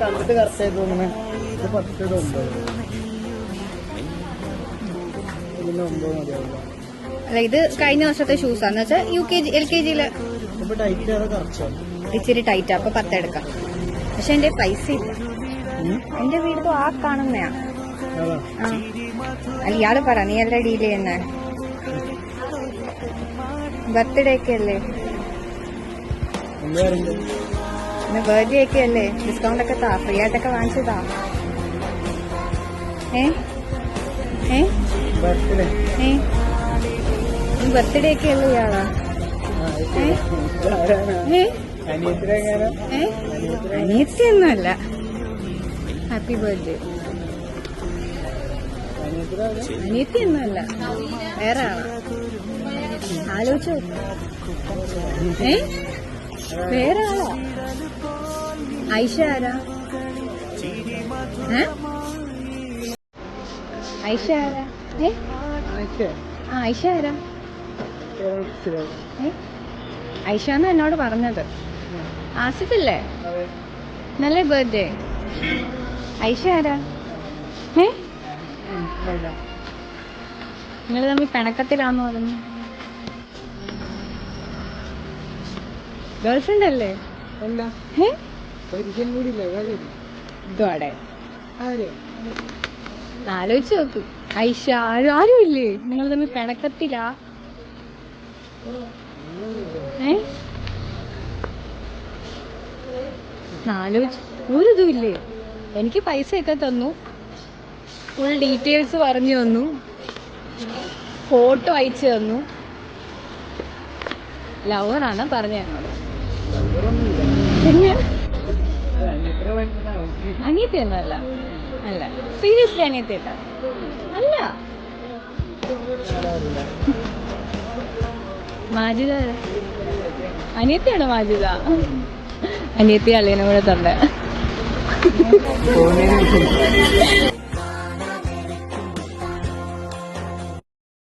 കണ്ടിട്ട് കറക്റ്റ് ആയിട്ട് തോന്നുന്നു. ഇത് 10 9 ഇതിന് 9 മതിയാവില്ല. അല്ല ഇത് കഴിഞ്ഞ വർഷത്തെ ഷൂസാന്ന് വെച്ചാൽ UKG LKG ഇച്ചിരി ടൈറ്റാ. അപ്പൊ 10 എടുക്കാം. പക്ഷെ എന്റെ പൈസ ഇല്ല. എന്റെ വീട് ആ കാണുന്നയാ. അല്ല ഇയാള് പറ, നീ എല്ലാം ഡീൽ ചെയ്യുന്നേ. ബർത്ത്ഡേ ഒക്കെ അല്ലേ, ഇന്ന് ബർത്ത്ഡേ ഒക്കെ അല്ലേ, ഡിസ്കൗണ്ട് ഒക്കെ താ, ഫ്രീ ആയിട്ടൊക്കെ വാങ്ങിച്ചതാ. ബർത്ത്ഡേ ഒക്കെ അല്ലേ ഇയാളാ? അനിയത്തിയൊന്നുമല്ല. Happy birthday. അനിയത്തിയൊന്നുമല്ല, വേറെ ആളാ. ആലോചിച്ചു. വേറെ ആളാ. ഐഷ ആരാ? ഐഷ ആരാ? ഐഷ ആരാ? ഐഷ എന്നാ എന്നോട് പറഞ്ഞത്. ആസിഫല്ലേ? നല്ല ബർത്ത്ഡേ. ഐഷ ആരാ? നിങ്ങൾ തമ്മിൽ പിണക്കത്തിലാന്ന് പറഞ്ഞു. ഗേൾഫ്രണ്ട് അല്ലേ? ഇതോടെ ആലോചിച്ച് നോക്ക്. ഐഷ ആരും ഇല്ലേ? നിങ്ങൾ തമ്മിൽ പിണക്കത്തിലാ? ആലോചിച്ച് ഒരിതും ഇല്ലേ? എനിക്ക് പൈസയൊക്കെ തന്നു, ഫുൾ ഡീറ്റെയിൽസ് പറഞ്ഞു തന്നു, ഫോട്ടോ അയച്ചു തന്നു. ലവറാണ് പറഞ്ഞ എന്നോട്. അനിയത്തിയൊന്നുമല്ല. അല്ല, സീരിയസ്ലി അനിയത്തിയല്ല. അല്ല. മാജിദ അനിയത്തിയാണ്. മാജിദ അനിയത്തി അളിയനും കൂടെ തന്നെ.